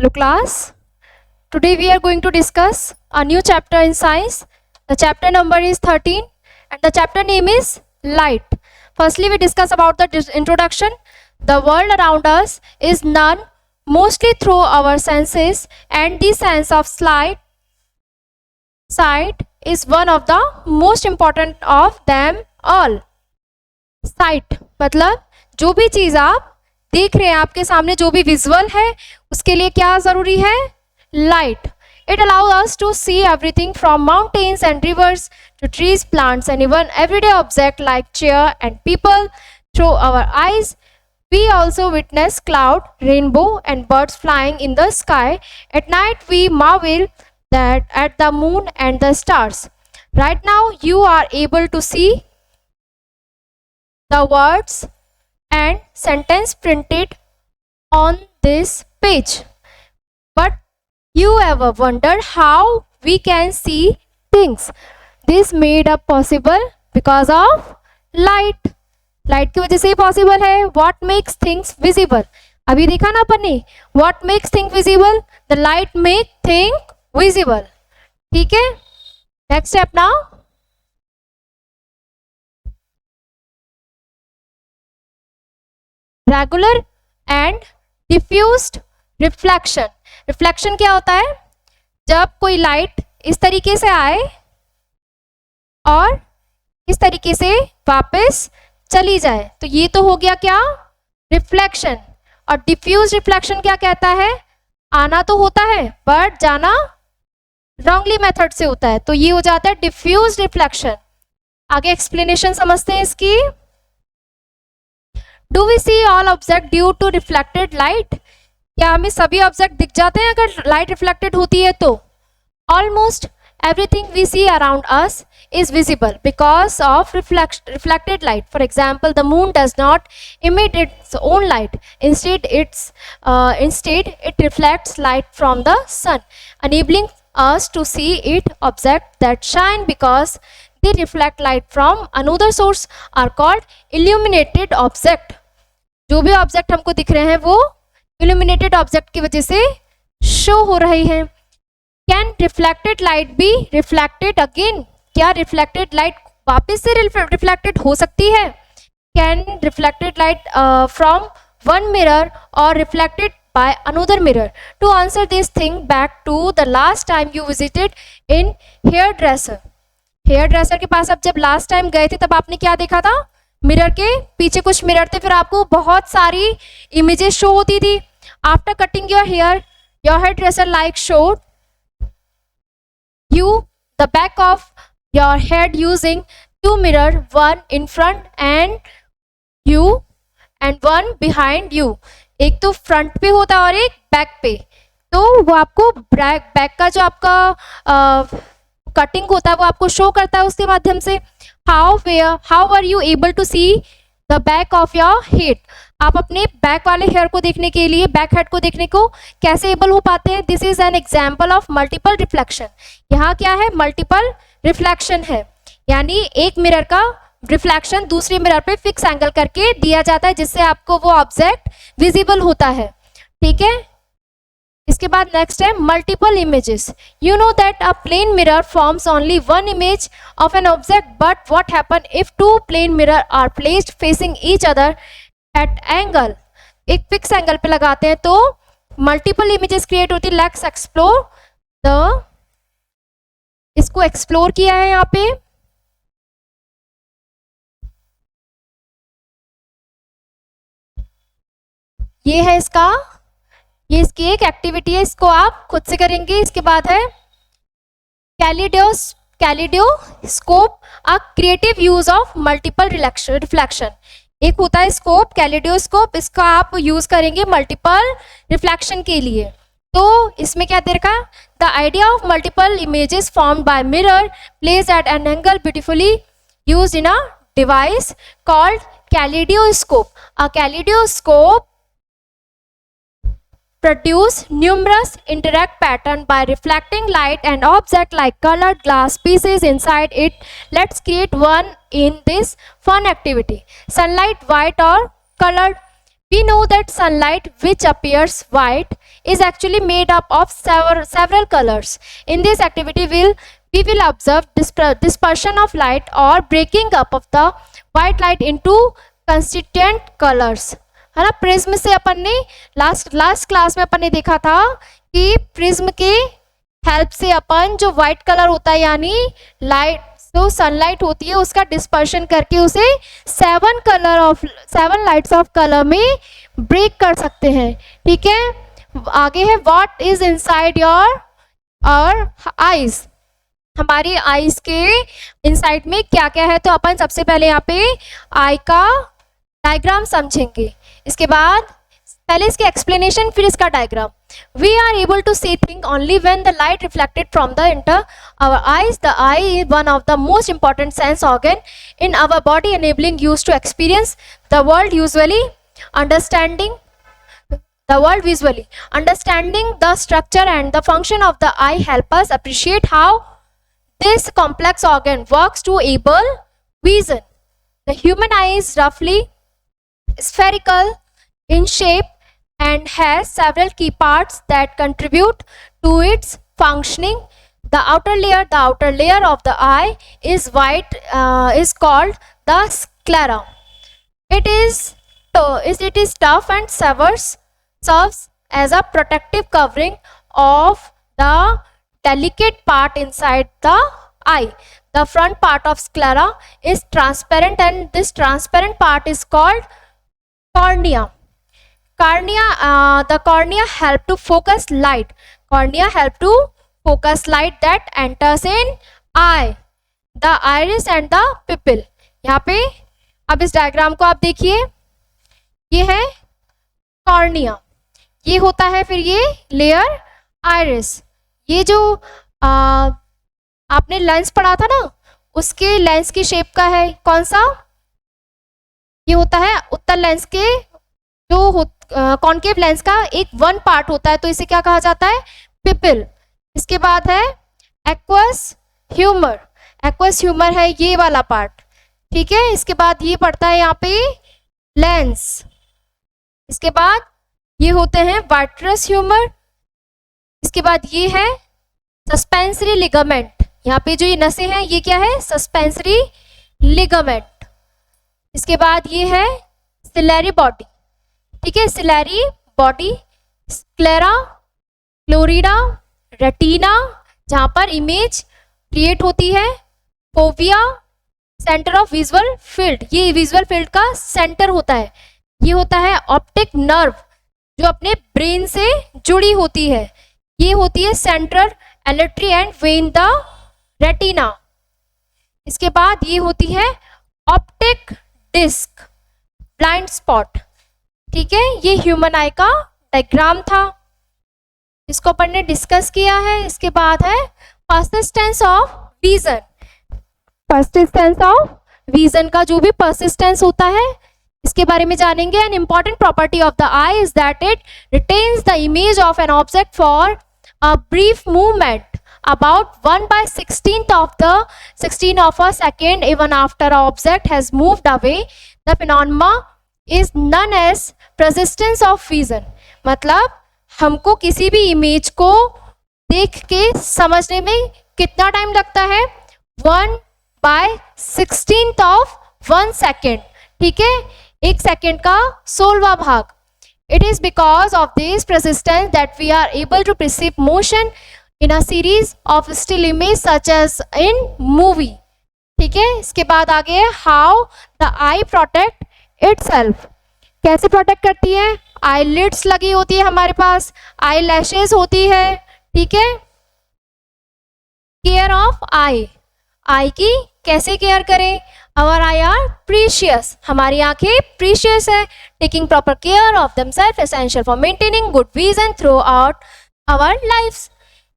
Hello class, today we are going to discuss a new chapter in science. The chapter number is 13 and the chapter name is light. Firstly we discuss about the introduction. The world around us is known mostly through our senses and the sense of sight is one of the most important of them all. Sight मतलब जो भी चीज़ आप देख रहे हैं आपके सामने, जो भी विजुअल है उसके लिए क्या ज़रूरी है? Light. It allows us to see everything from mountains and rivers to trees, plants and even everyday objects like chair and people through our eyes. We also witness cloud, rainbow and birds flying in the sky. At night we marvel at the moon and the stars. Right now you are able to see the words and sentence printed on this page. But you ever wondered how we can see things? This made up possible because of light. Light की वजह से ही possible है. What makes things visible? अभी देखा ना अपन ने. What makes things visible? The light make thing visible. ठीक है. Next step now. Regular and diffused reflection. Reflection क्या होता है? जब कोई लाइट इस तरीके से आए और इस तरीके से वापस चली जाए, तो ये तो हो गया क्या? रिफ्लेक्शन. और डिफ्यूज रिफ्लेक्शन क्या कहता है? आना तो होता है बट जाना रॉन्गली मेथड से होता है, तो ये हो जाता है डिफ्यूज रिफ्लेक्शन. आगे एक्सप्लेनेशन समझते हैं इसकी. Do we see all object due to reflected light? क्या हमें सभी ऑब्जेक्ट दिख जाते हैं अगर लाइट रिफ्लेक्टेड होती है? तो almost everything we see around us is visible because of reflected light. For example, the moon does not emit its own light. Instead it reflects light from the sun, enabling us to see it. Objects that shine because they reflect light from another source are called illuminated object. जो भी object हमको दिख रहे हैं वो illuminated object की वजह से शो हो रही है. Can reflected light be reflected again? क्या reflected light वापस से reflected हो सकती है? Can reflected light from one mirror or reflected by another mirror? To answer this, think back to the last time you visited in hairdresser. Hairdresser के पास आप जब last time गए थे तब आपने क्या देखा था? मिरर के पीछे कुछ मिरर थे, फिर आपको बहुत सारी इमेजेस शो होती थी. After cutting your hair, your hairdresser like showed you the back of your head using two mirror, one in front and you and one behind you. एक तो फ्रंट पे होता है और एक बैक पे, तो वो आपको बैक का जो आपका कटिंग होता है वो आपको शो करता है उसके माध्यम से. How are you able to see the back of your head? आप अपने बैक वाले हेयर को देखने के लिए, बैक हेड को देखने को कैसे एबल हो पाते हैं? This is an example of multiple reflection. यहाँ क्या है? मल्टीपल रिफ्लेक्शन है, यानी एक मिरर का रिफ्लेक्शन दूसरे मिरर पे फिक्स एंगल करके दिया जाता है जिससे आपको वो ऑब्जेक्ट विजिबल होता है. ठीक है. इसके बाद नेक्स्ट है multiple images. You know that a plane mirror forms only one image of an object, but what happen if two plane mirror are placed facing each other at angle? एक fix angle पे लगाते हैं तो multiple images create होती है. Let's explore the, इसको explore किया है यहाँ पे. ये है इसका, ये इसकी एक एक्टिविटी है, इसको आप खुद से करेंगे. इसके बाद है kaleidoscope, a creative use of multiple reflection. एक होता है स्कोप, कैलिडोस्कोप, इसका आप यूज करेंगे मल्टीपल रिफ्लेक्शन के लिए. तो इसमें क्या दे रखा? The idea of multiple images formed by mirror place at an angle beautifully used in a device called kaleidoscope. A kaleidoscope produce numerous interact pattern by reflecting light and object like colored glass pieces inside it. Let's create one in this fun activity. Sunlight, white or colored We know that sunlight, which appears white, is actually made up of several colors. In this activity, we will observe dispersion of light or breaking up of the white light into constituent colors. है ना. Prism से अपन ने last class में अपन ने देखा था कि prism के हेल्प से अपन जो व्हाइट कलर होता है यानी लाइट जो सनलाइट होती है उसका डिस्पर्शन करके उसे 7 लाइट्स ऑफ कलर में ब्रेक कर सकते हैं. ठीक है. आगे है व्हाट इज इनसाइड योर और आईज. हमारी आईज के इनसाइड में क्या क्या है, तो अपन सबसे पहले यहाँ पे आई का डायग्राम समझेंगे. इसके बाद पहले इसके एक्सप्लेनेशन फिर इसका diagram. We are able to see things only when the light reflected from the into our eyes. The eye is one of the most important sense organ in our body, enabling us to experience the world visually. Understanding the structure and the function of the eye help us appreciate how this complex organ works to able vision. The human eye is roughly spherical in shape and has several key parts that contribute to its functioning. The outer layer of the eye is white, is called the sclera. It is tough and serves as a protective covering of the delicate part inside the eye. The front part of sclera is transparent, and this transparent part is called cornea. The cornea help to focus light. That enters in eye, the iris and the pupil. यहाँ पे अब इस diagram को आप देखिए, ये है cornea, ये होता है फिर ये लेयर आइरिस. ये जो आपने लेंस पढ़ा था ना, उसके लेंस की शेप का है कौन सा, ये होता है उत्तल लेंस के जो कॉन्केव लेंस का एक वन पार्ट होता है, तो इसे क्या कहा जाता है, पिपिल. इसके बाद है एक्वस ह्यूमर है ये वाला पार्ट. ठीक है. इसके बाद ये पड़ता है यहाँ पे लेंस. इसके बाद ये होते हैं वाइट्रस ह्यूमर. इसके बाद ये है सस्पेंसरी लिगामेंट. यहाँ पे जो ये नसें हैं ये क्या है, सस्पेंसरी लिगामेंट. इसके बाद ये है सिलेरी बॉडी. ठीक है. Ciliary body, sclera, choroid, retina जहाँ पर इमेज क्रिएट होती है, fovea, centre of visual field, ये विजुअल फील्ड का सेंटर होता है. ये होता है ऑप्टिक नर्व जो अपने ब्रेन से जुड़ी होती है, ये होती है central artery and vein the retina. इसके बाद ये होती है ऑप्टिक डिस्क, ब्लाइंड स्पॉट. ठीक है. ये ह्यूमन आई का डायग्राम था, इसको अपन ने डिस्कस किया है. इसके बाद है पर्सिस्टेंस ऑफ विजन का जो भी पर्सिस्टेंस होता है इसके बारे में जानेंगे. An important property of the I is that it retains the image of an object for a brief movement about 1/16 of a second even after an object has moved away. The phenomenon is known as persistence of vision. मतलब हमको किसी भी image को देख के समझने में कितना टाइम लगता है, 1/16 of 1 second. ठीक है. 1 सेकेंड का 16वां भाग. It is because of this persistence that we are able to perceive motion in a series of still image such as in movie. ठीक है. इसके बाद आगे है how the eye protect itself. कैसे प्रोटेक्ट करती है, आई लिड्स लगी होती है हमारे पास, आई लैशेज होती है. ठीक है. केयर ऑफ आई की कैसे केयर करें, आवर आई आर प्रीशियस, हमारी आंखें प्रीशियस है. Taking proper care of themselves essential for maintaining good vision throughout our lifes.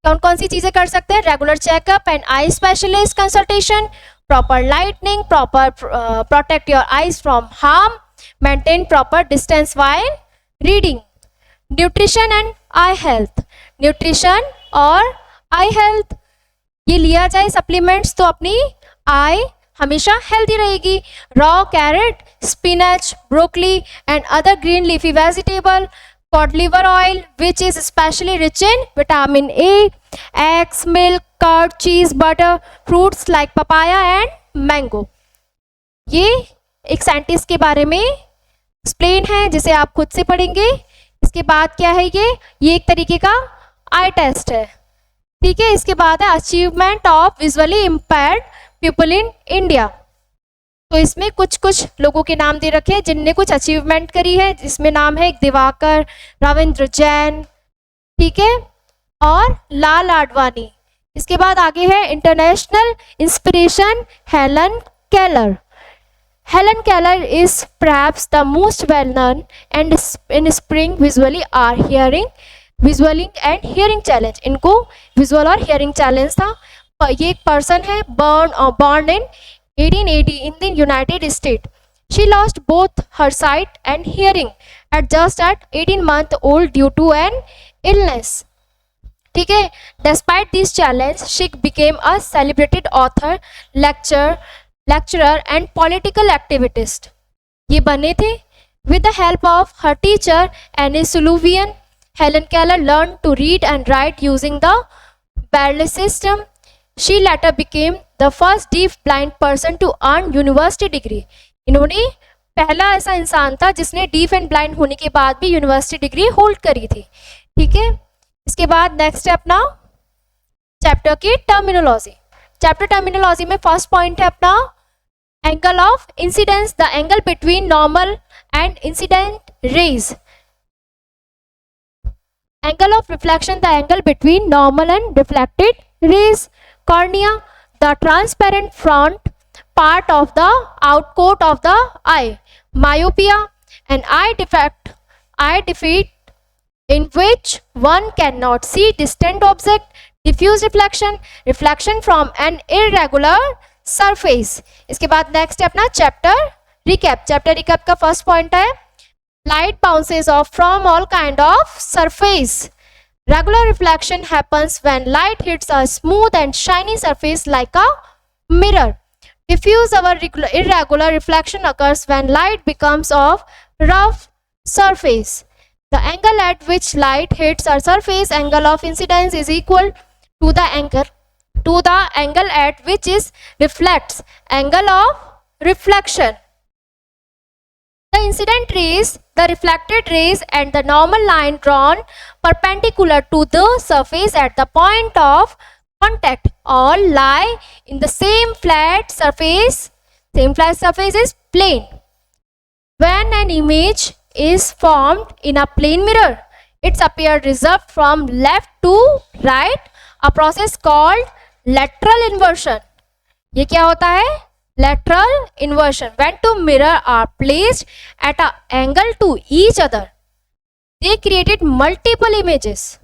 कौन कौन सी चीजें कर सकते हैं, regular checkup and eye specialist consultation, proper lightning, proper protect your eyes from harm, maintain proper distance while reading. Nutrition and eye health, nutrition और eye health ये लिया जाए सप्लीमेंट्स तो अपनी आई हमेशा हेल्दी रहेगी. Raw carrot, spinach, broccoli and other green leafy vegetable. cod liver oil which is especially rich in vitamin A, eggs, milk, curd, cheese, butter, fruits like papaya and mango. ये एक scientist के बारे में explain है जिसे आप खुद से पढ़ेंगे. इसके बाद क्या है, ये एक तरीके का आई टेस्ट है. ठीक है, इसके बाद है achievement of visually impaired people in India. तो इसमें कुछ कुछ लोगों के नाम दे रखे हैं जिनने कुछ अचीवमेंट करी है, जिसमें नाम है दिवाकर, रविंद्र जैन, ठीक है, और लाल आडवाणी. इसके बाद आगे है international inspiration Helen Keller. Helen Keller is perhaps the most well known and inspiring visually and hearing challenge. इनको विजुअल और हियरिंग चैलेंज था. ये एक पर्सन है born in 1880 in the United States. She lost both her sight and hearing at 18-month old due to an illness. ठीक है, despite this challenge, she became a celebrated author, lecturer and political activist. ये बने थे. With the help of her teacher Annie Sullivan, Helen Keller learned to read and write using the Braille system. She later became the first deaf blind person to earn university degree. इन्होंने पहला ऐसा इंसान था जिसने deaf and blind होने के बाद भी यूनिवर्सिटी डिग्री होल्ड करी थी. ठीक है, इसके बाद नेक्स्ट है अपना चैप्टर की टर्मिनोलॉजी. चैप्टर टर्मिनोलॉजी में फर्स्ट पॉइंट है अपना angle of incidence, the angle between normal and incident raise. Angle of reflection, the angle between normal and reflected rays. Cornea, the transparent front part of the outcoat of the eye. Myopia, an eye defect in which one cannot see distant object. Diffuse reflection, reflection from an irregular surface. इसके बाद next है अपना chapter recap. Chapter recap का first point है light bounces of from all kind of surface. Regular reflection happens when light hits a smooth and shiny surface like a mirror. Diffuse or irregular reflection occurs when light becomes of rough surface. The angle at which light hits a surface, angle of incidence, is equal to the angle at which it reflects, angle of reflection. The incident rays, the reflected rays and the normal line drawn perpendicular to the surface at the point of contact all lie in the same flat surface. Same flat surface is plane. When an image is formed in a plane mirror, its appearance reversed from left to right, a process called lateral inversion. ये क्या होता है? Lateral inversion. When two mirrors are placed at an angle to each other, they created multiple images.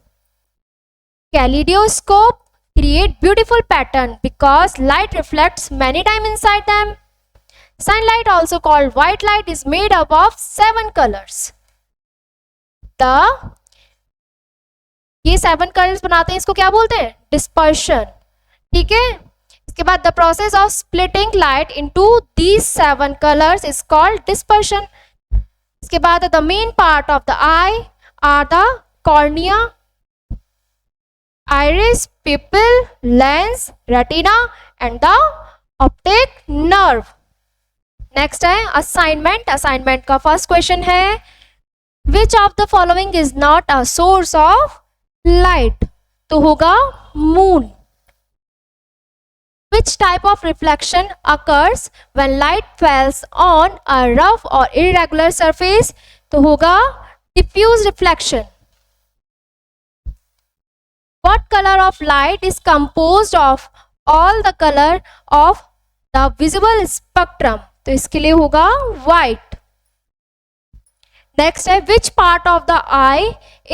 Kaleidoscope create beautiful pattern because light reflects many times inside them. Sunlight, also called white light, is made up of 7 colors. ये 7 colours बनाते हैं, इसको क्या बोलते हैं? Dispersion. ठीक है, इसके बाद the process of splitting light into these 7 colours is called dispersion. इसके बाद the main part of the I R the cornea, iris, pupil, lens, retina and the optic nerve. Next है असाइनमेंट. असाइनमेंट का first question है which of the following is not a source of light? तो होगा moon. Which type of reflection occurs when light fails on a rough और irregular surface? तो होगा diffuse reflection. What color of light is composed of all the color of the visible spectrum? तो इसके लिए होगा white. Next है which part of the eye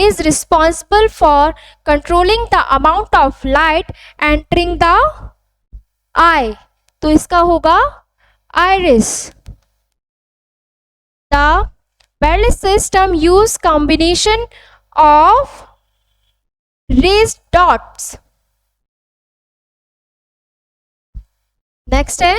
is responsible for controlling the amount of light entering the eye? तो इसका होगा iris. The Braille system use combination of raised dots. Next है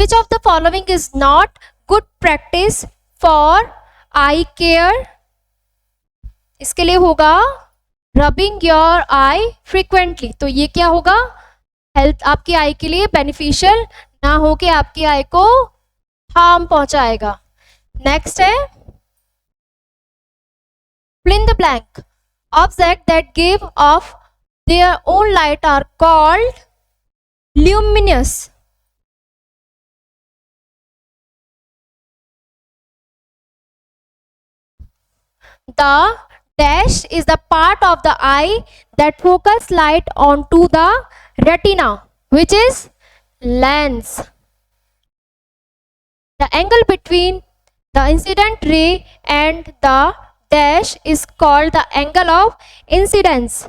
which of the following is not good practice for eye care? इसके लिए होगा rubbing your I frequently. तो ये क्या होगा, हेल्थ आपकी आई के लिए बेनिफिशियल ना हो के आपकी आई को हार्म पहुंचाएगा। नेक्स्ट है fill in the blank. Objects that give off their own light are called luminous. The dash is the part of the eye that focus light onto the retina, which is lens. The angle between the incident ray and the dash is called the angle of incidence,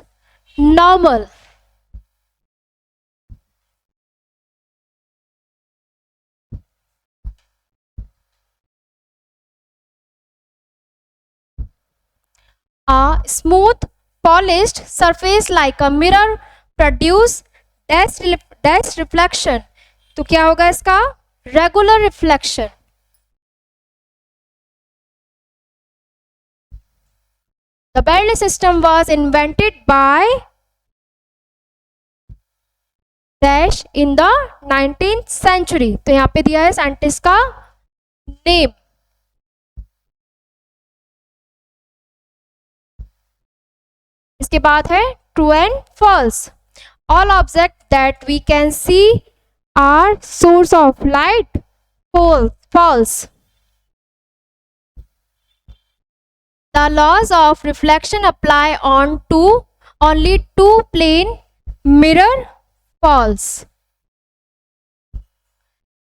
normal. A smooth polished surface like a mirror produce dash reflection. तो क्या होगा इसका, regular reflection. The Bernoulli system was invented by dash in the 19th century. तो यहाँ पे दिया है scientist का नेम. इसके बाद है true and false. All objects that we can see are source of light. False. The laws of reflection apply on to only two plane mirror. False.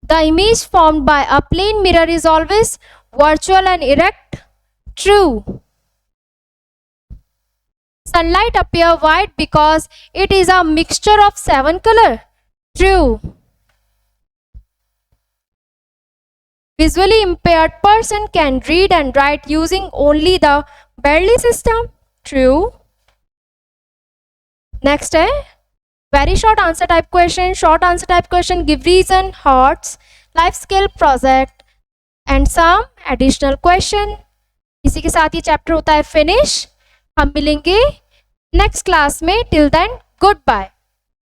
The image formed by a plane mirror is always virtual and erect. True. Sunlight appear white because it is a mixture of 7 colors. True. Visually impaired person can read and write using only the Bernoulli system. True. Next है very short answer type question. Short answer type question give reason, hearts, life skill, project and some additional question. इसी के साथ ये chapter होता है finish. हम मिलेंगे next class में. Till then good bye.